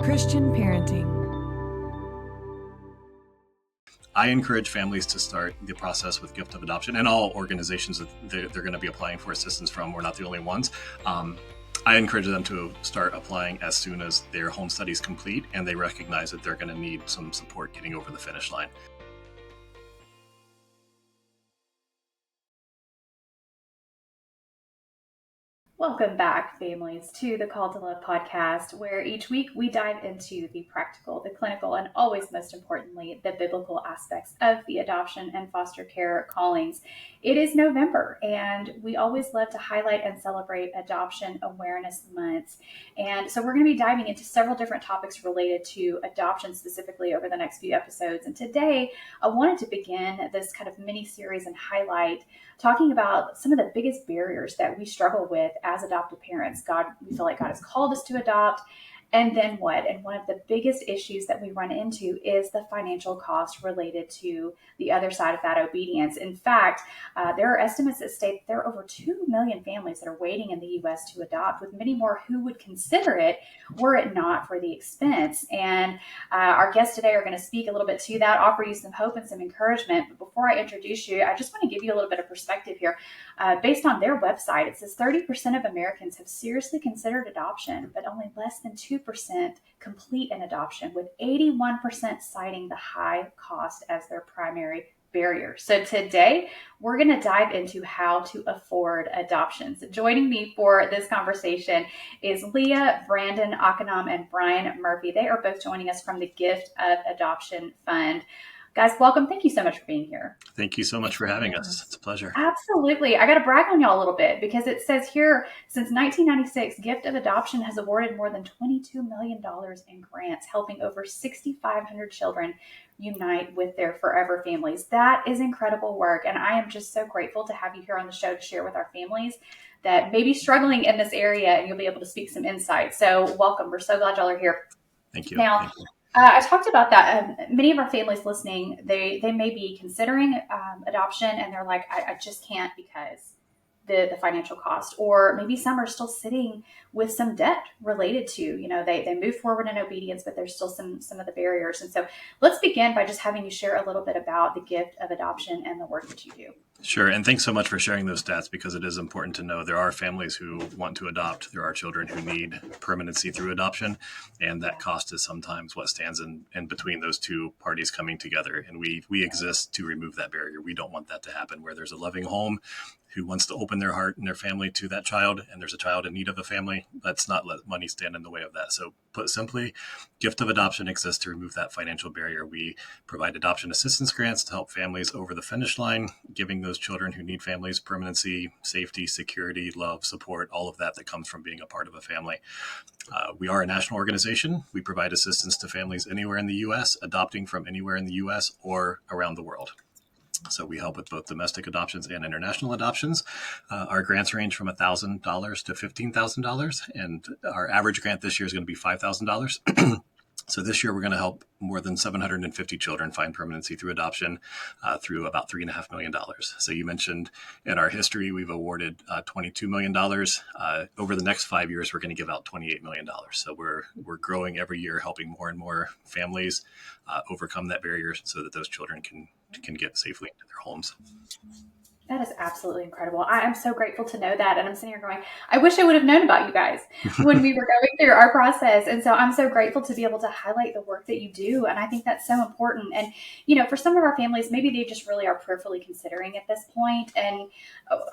Christian parenting. I encourage families to start the process with gift of adoption, and all organizations that they're going to be applying for assistance from. We're not the only ones. I encourage them to start applying as soon as their home study is complete and they recognize that they're going to need some support getting over the finish line. Welcome back, families, to the Call to Love podcast, where each week we dive into the practical, the clinical, and always most importantly, the biblical aspects of the adoption and foster care callings. It is November, and we always love to highlight and celebrate Adoption Awareness Month. And so we're going to be diving into several different topics related to adoption specifically over the next few episodes. And today, I wanted to begin this kind of mini-series and highlight talking about some of the biggest barriers that we struggle with as adoptive parents. We feel like God has called us to adopt. And then what? And one of the biggest issues that we run into is the financial cost related to the other side of that obedience. In fact, there are estimates that state there are over 2 million families that are waiting in the U.S. to adopt, with many more who would consider it were it not for the expense. And our guests today are going to speak a little bit to that, offer you some hope and some encouragement. But before I introduce you, I just want to give you a little bit of perspective here. Based on their website, it says 30% of Americans have seriously considered adoption, but only less than 2% complete an adoption, with 81% citing the high cost as their primary barrier. So today, we're going to dive into how to afford adoptions. Joining me for this conversation is Leah, Brandon, Akannam, and Brian Murphy. They are both joining us from the Gift of Adoption Fund. Guys, welcome. Thank you so much for being here. Thank you so much for having us. It's a pleasure. Absolutely. I got to brag on y'all a little bit because it says here, since 1996, Gift of Adoption has awarded more than $22 million in grants, helping over 6,500 children unite with their forever families. That is incredible work. And I am just so grateful to have you here on the show to share with our families that may be struggling in this area, and you'll be able to speak some insight. So welcome. We're so glad y'all are here. Thank you. Now, Thank you. I talked about that. Many of our families listening, they may be considering adoption and they're like, I just can't because the financial cost, or maybe some are still sitting with some debt related to, they move forward in obedience, but there's still some of the barriers. And so let's begin by just having you share a little bit about the Gift of Adoption and the work that you do. Sure. And thanks so much for sharing those stats, because it is important to know there are families who want to adopt. There are children who need permanency through adoption. And that cost is sometimes what stands in between those two parties coming together. And we exist to remove that barrier. We don't want that to happen, where there's a loving home who wants to open their heart and their family to that child, and there's a child in need of a family. Let's not let money stand in the way of that. So put simply, Gift of Adoption exists to remove that financial barrier. We provide adoption assistance grants to help families over the finish line, giving those children who need families permanency, safety, security, love, support, all of that comes from being a part of a family. We are a national organization. We provide assistance to families anywhere in the U.S., adopting from anywhere in the U.S. or around the world. So we help with both domestic adoptions and international adoptions. Our grants range from $1,000 to $15,000, and our average grant this year is going to be $5,000. So this year we're going to help more than 750 children find permanency through adoption through about $3.5 million. So you mentioned in our history, we've awarded $22 million. Over the next 5 years, we're going to give out $28 million. So we're growing every year, helping more and more families overcome that barrier so that those children can get safely into their homes. That is absolutely incredible. I am so grateful to know that. And I'm sitting here going, I wish I would have known about you guys when we were going through our process. And so I'm so grateful to be able to highlight the work that you do. And I think that's so important. And, for some of our families, maybe they just really are prayerfully considering at this point. And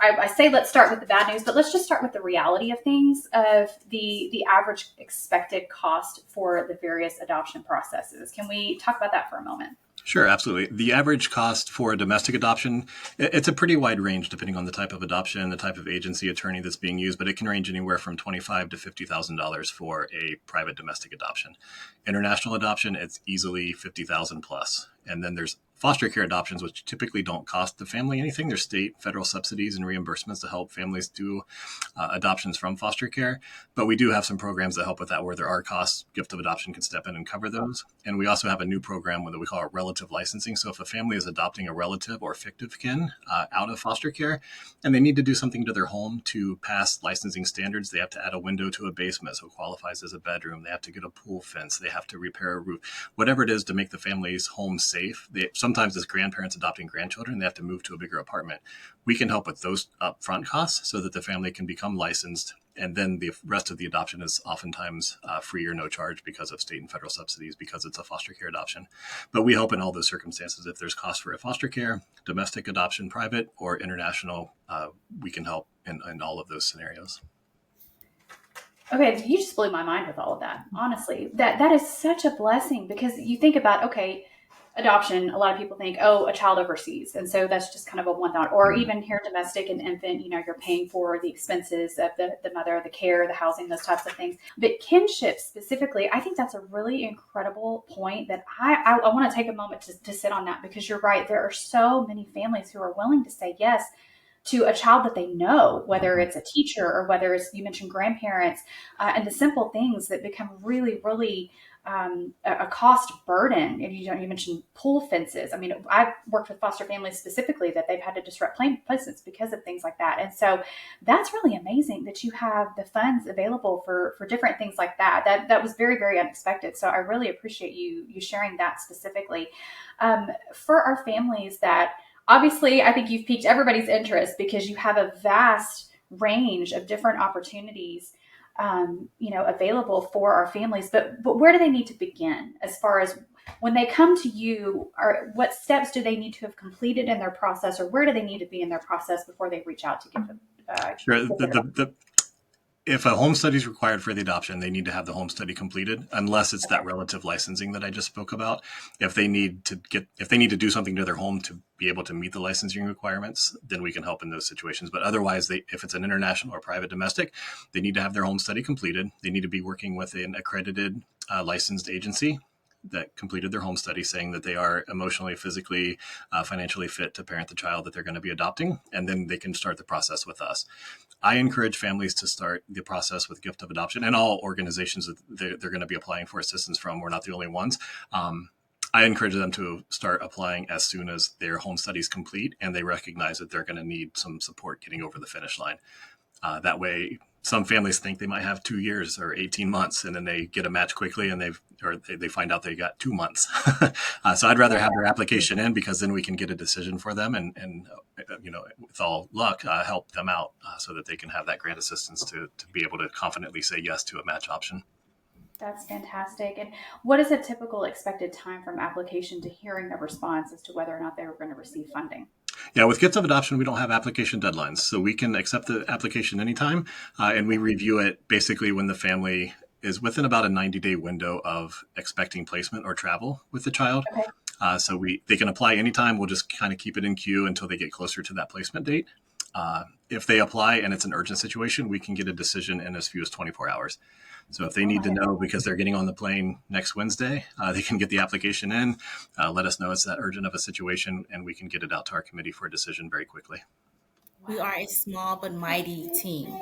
I say, let's start with the bad news, but let's just start with the reality of things, of the average expected cost for the various adoption processes. Can we talk about that for a moment? Sure, absolutely. The average cost for a domestic adoption, it's a pretty wide range depending on the type of adoption, the type of agency attorney that's being used, but it can range anywhere from $25,000 to $50,000 for a private domestic adoption. International adoption, it's easily $50,000 plus. And then there's foster care adoptions, which typically don't cost the family anything. There's state, federal subsidies and reimbursements to help families do adoptions from foster care. But we do have some programs that help with that where there are costs. Gift of Adoption can step in and cover those. And we also have a new program that we call relative licensing. So if a family is adopting a relative or fictive kin out of foster care and they need to do something to their home to pass licensing standards, they have to add a window to a basement so it qualifies as a bedroom. They have to get a pool fence. They have to repair a roof. Whatever it is to make the family's home safe. Sometimes as grandparents adopting grandchildren, they have to move to a bigger apartment. We can help with those upfront costs so that the family can become licensed. And then the rest of the adoption is oftentimes free or no charge because of state and federal subsidies because it's a foster care adoption. But we help in all those circumstances. If there's cost for a foster care, domestic adoption, private, or international, we can help in all of those scenarios. Okay, you just blew my mind with all of that. Honestly, that is such a blessing because you think about, okay, adoption, a lot of people think, oh, a child overseas. And so that's just kind of a one thought. Or even here, domestic and infant, you're paying for the expenses of the mother, the care, the housing, those types of things. But kinship specifically, I think that's a really incredible point that I want to take a moment to sit on that because you're right. There are so many families who are willing to say yes to a child that they know, whether it's a teacher or whether it's, you mentioned grandparents, and the simple things that become really, really a cost burden. If you mentioned pool fences. I mean, I've worked with foster families specifically that they've had to disrupt placements because of things like that. And so that's really amazing that you have the funds available for different things like that. That was very, very unexpected. So I really appreciate you sharing that specifically. For our families that obviously, I think you've piqued everybody's interest because you have a vast range of different opportunities, available for our families. But where do they need to begin as far as when they come to you? Or what steps do they need to have completed in their process, or where do they need to be in their process before they reach out to give them? Sure. If a home study is required for the adoption, they need to have the home study completed, unless it's that relative licensing that I just spoke about. If they need to do something to their home to be able to meet the licensing requirements, then we can help in those situations. But otherwise, if it's an international or private domestic, they need to have their home study completed. They need to be working with an accredited licensed agency that completed their home study saying that they are emotionally, physically, financially fit to parent the child that they're going to be adopting, and then they can start the process with us. I encourage families to start the process with Gift of Adoption and all organizations that they're going to be applying for assistance from. We're not the only ones. I encourage them to start applying as soon as their home study is complete and they recognize that they're going to need some support getting over the finish line. That way, some families think they might have 2 years or 18 months, and then they get a match quickly and they find out they got 2 months. So I'd rather have their application in because then we can get a decision for them and with all luck, help them out so that they can have that grant assistance to be able to confidently say yes to a match option. That's fantastic. And what is a typical expected time from application to hearing a response as to whether or not they were going to receive funding? Yeah, with Gift of Adoption, we don't have application deadlines. So we can accept the application anytime, and we review it basically when the family is within about a 90-day window of expecting placement or travel with the child. Okay. So they can apply anytime. We'll just kind of keep it in queue until they get closer to that placement date. If they apply and it's an urgent situation, we can get a decision in as few as 24 hours. So if they need to know because they're getting on the plane next Wednesday, they can get the application in, let us know it's that urgent of a situation, and we can get it out to our committee for a decision very quickly. We are a small but mighty team.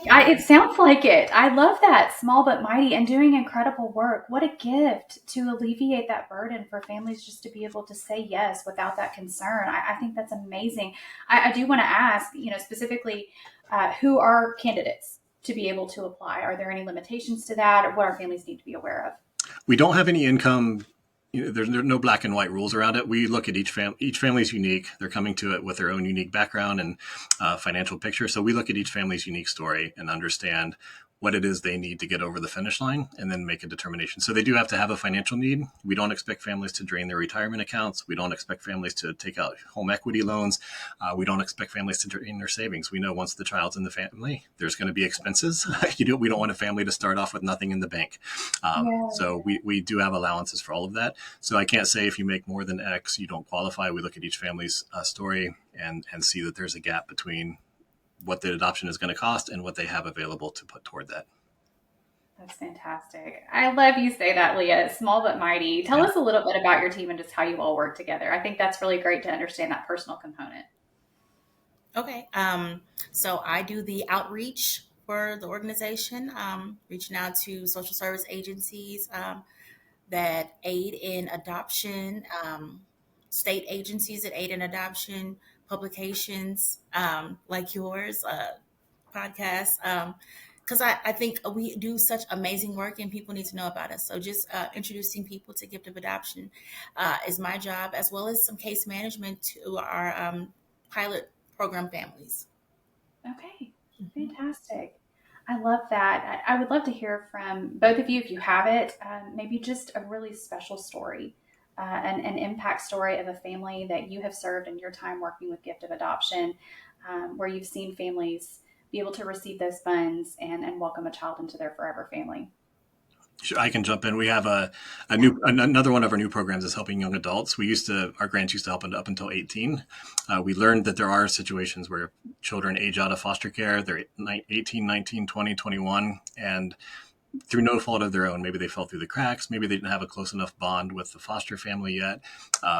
It sounds like it. I love that. Small but mighty and doing incredible work. What a gift to alleviate that burden for families just to be able to say yes without that concern. I think that's amazing. I do want to ask, specifically, who are candidates to be able to apply? Are there any limitations to that, or what our families need to be aware of? We don't have any income. There's no black and white rules around it. We look at each family is unique. They're coming to it with their own unique background and financial picture. So we look at each family's unique story and understand what it is they need to get over the finish line and then make a determination. So they do have to have a financial need. We don't expect families to drain their retirement accounts. We don't expect families to take out home equity loans. We don't expect families to drain their savings. We know once the child's in the family, there's going to be expenses. We don't want a family to start off with nothing in the bank. So we do have allowances for all of that. So I can't say if you make more than X, you don't qualify. We look at each family's story and see that there's a gap between what the adoption is going to cost and what they have available to put toward that. That's fantastic. I love you say that, Leah. Small but mighty. Tell Yeah. us a little bit about your team and just how you all work together. I think that's really great to understand that personal component. Okay. So I do the outreach for the organization, reaching out to social service agencies that aid in adoption, state agencies that aid in adoption, publications like yours, podcasts. Because I think we do such amazing work and people need to know about us. So just introducing people to gift of adoption is my job, as well as some case management to our pilot program families. Okay, fantastic. I love that. I would love to hear from both of you if you have it. Maybe just a really special story, an impact story of a family that you have served in your time working with Gift of Adoption, where you've seen families be able to receive those funds and welcome a child into their forever family. Sure, I can jump in. We have another one of our new programs is helping young adults. Our grants used to help up until 18. We learned that there are situations where children age out of foster care. They're 18, 19, 20, 21, and through no fault of their own, maybe they fell through the cracks. Maybe they didn't have a close enough bond with the foster family yet.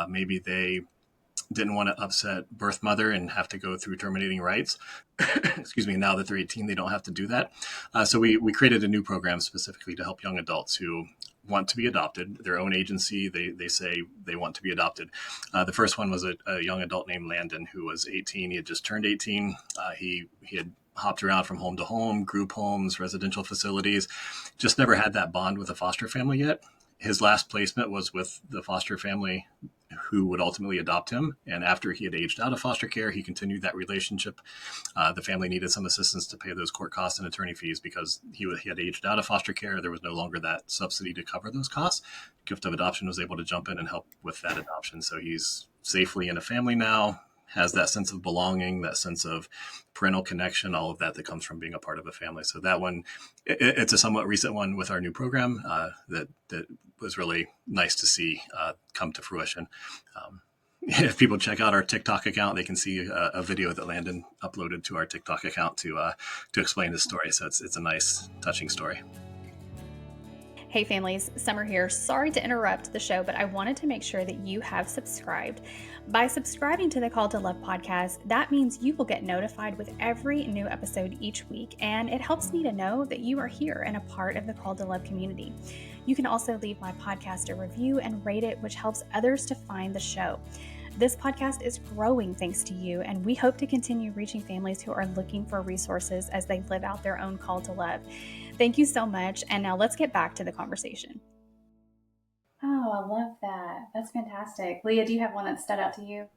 Maybe they didn't want to upset birth mother and have to go through terminating rights. Excuse me. Now that they're 18, they don't have to do that. So we created a new program specifically to help young adults who want to be adopted. Their own agency, they say they want to be adopted. The first one was a young adult named Landon who was 18. He had just turned 18. He had hopped around from home to home, group homes, residential facilities, just never had that bond with a foster family yet. His last placement was with the foster family who would ultimately adopt him. And after he had aged out of foster care, he continued that relationship. The family needed some assistance to pay those court costs and attorney fees because he had aged out of foster care. There was no longer that subsidy to cover those costs. Gift of Adoption was able to jump in and help with that adoption. So he's safely in a family now, has that sense of belonging, that sense of parental connection, all of that comes from being a part of a family. So that one, it's a somewhat recent one with our new program that was really nice to see come to fruition. If people check out our TikTok account, they can see a video that Landon uploaded to our TikTok account to explain his story. So it's a nice, touching story. Hey families, Summer here. Sorry to interrupt the show, but I wanted to make sure that you have subscribed. By subscribing to the Call to Love podcast, that means you will get notified with every new episode each week, and it helps me to know that you are here and a part of the Call to Love community. You can also leave my podcast a review and rate it, which helps others to find the show. This podcast is growing thanks to you, and we hope to continue reaching families who are looking for resources as they live out their own call to love. Thank you so much, and now let's get back to the conversation. Oh, I love that. That's fantastic. Leah, do you have one that stood out to you?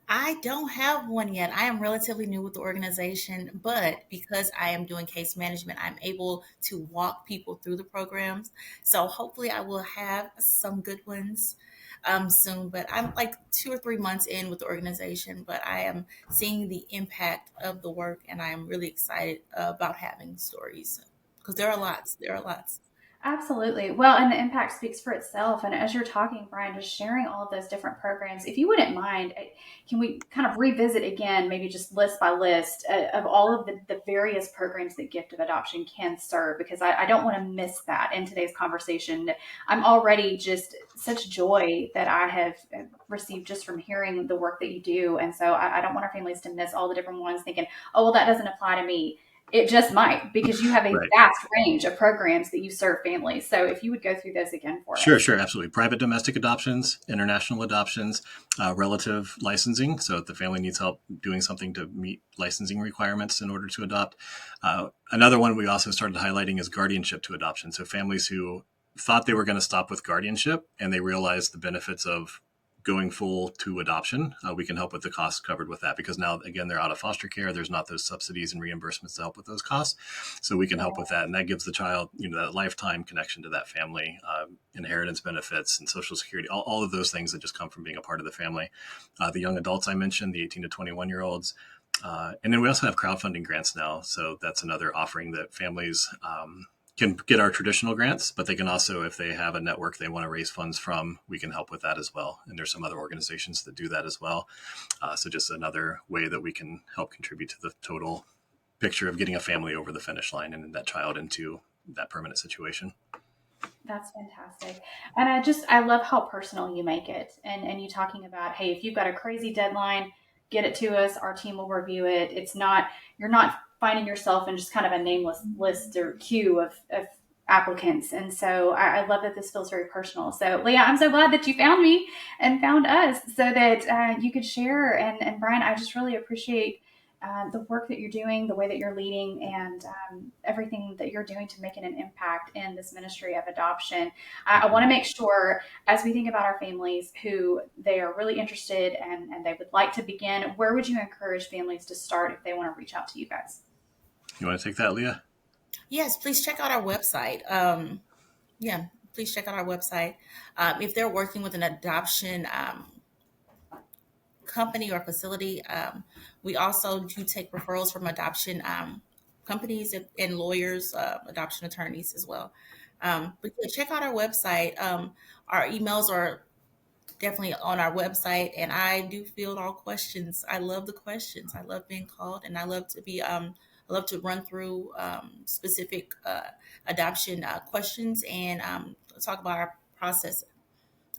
I don't have one yet. I am relatively new with the organization, but because I am doing case management, I'm able to walk people through the programs. So hopefully, I will have some good ones soon. But I'm like 2 or 3 months in with the organization, but I am seeing the impact of the work, and I am really excited about having stories because there are lots. There are lots. Absolutely. Well, and the impact speaks for itself. And as you're talking, Brian, just sharing all of those different programs, if you wouldn't mind, can we kind of revisit again, maybe just list by list of all of the various programs that Gift of Adoption can serve? Because I don't want to miss that in today's conversation. I'm already just such joy that I have received just from hearing the work that you do. And so I don't want our families to miss all the different ones thinking, oh, well, that doesn't apply to me. It just might, because you have a Right. vast range of programs that you serve families. So if you would go through those again for Sure, us. sure, absolutely. Private domestic adoptions, international adoptions, relative licensing. So if the family needs help doing something to meet licensing requirements in order to adopt. Another one we also started highlighting is guardianship to adoption. So families who thought they were going to stop with guardianship and they realized the benefits of going full to adoption, we can help with the costs covered with that because now, again, they're out of foster care. There's not those subsidies and reimbursements to help with those costs. So we can help with that. And that gives the child, that lifetime connection to that family, inheritance benefits and social security, all of those things that just come from being a part of the family. The young adults I mentioned, the 18 to 21 year olds. And then we also have crowdfunding grants now. So that's another offering that families can get our traditional grants, but they can also, if they have a network they want to raise funds from, we can help with that as well. And there's some other organizations that do that as well. So just another way that we can help contribute to the total picture of getting a family over the finish line and that child into that permanent situation. That's fantastic. And I love how personal you make it. And you talking about, hey, if you've got a crazy deadline, get it to us. Our team will review it. It's not, you're not finding yourself in just kind of a nameless list or queue of applicants. And so I love that this feels very personal. So Leah, I'm so glad that you found me and found us so that you could share. And Brian, I just really appreciate the work that you're doing, the way that you're leading, and everything that you're doing to making an impact in this ministry of adoption. I want to make sure, as we think about our families who they are really interested and they would like to begin, where would you encourage families to start if they want to reach out to you guys? You want to take that, Leah? Yes, please check out our website. Yeah, please check out our website. If they're working with an adoption company or facility, we also do take referrals from adoption companies and lawyers, adoption attorneys as well. But yeah, check out our website. Our emails are definitely on our website, and I do field all questions. I love the questions. I love being called, and I love to be. I love to run through specific adoption questions and talk about our process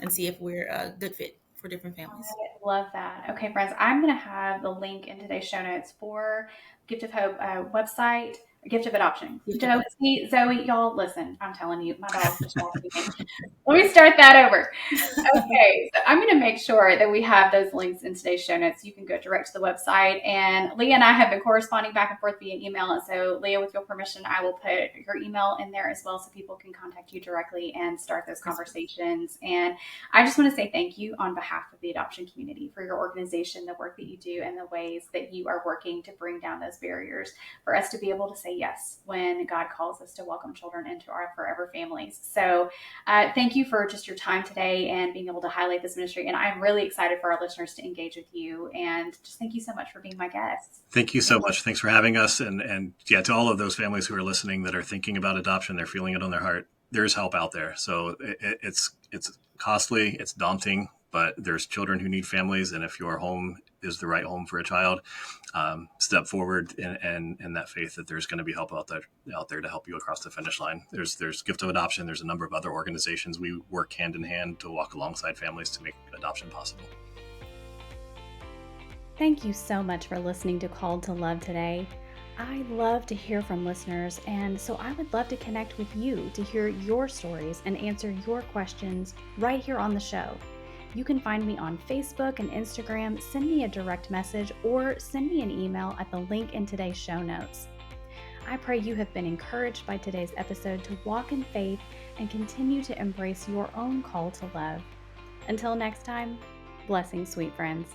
and see if we're a good fit for different families. I love that. Okay, friends, I'm going to have the link in today's show notes for Gift of Hope website, Gift of Adoption. Gift of Joe, Hope. see, Zoe, y'all, listen, I'm telling you, my dog's distracting me. Let me start that over. Okay, so I'm going to make sure that we have those links in today's show notes. You can go direct to the website. And Leah and I have been corresponding back and forth via email. And so, Leah, with your permission, I will put your email in there as well so people can contact you directly and start those conversations. And I just want to say thank you on behalf of the adoption community for your organization, the work that you do, and the ways that you are working to bring down those barriers for us to be able to say yes when God calls us to welcome children into our forever families. So thank you for just your time today and being able to highlight this ministry. And I'm really excited for our listeners to engage with you. And just thank you so much for being my guest. Thank you so much. Thanks for having us. And yeah, to all of those families who are listening that are thinking about adoption, they're feeling it on their heart. There's help out there. So it's costly, it's daunting, but there's children who need families. And if your home is the right home for a child, step forward in that faith that there's going to be help out there to help you across the finish line. There's Gift of Adoption. There's a number of other organizations. We work hand in hand to walk alongside families to make adoption possible. Thank you so much for listening to Called to Love today. I love to hear from listeners, and so I would love to connect with you to hear your stories and answer your questions right here on the show. You can find me on Facebook and Instagram, send me a direct message, or send me an email at the link in today's show notes. I pray you have been encouraged by today's episode to walk in faith and continue to embrace your own call to love. Until next time, blessings, sweet friends.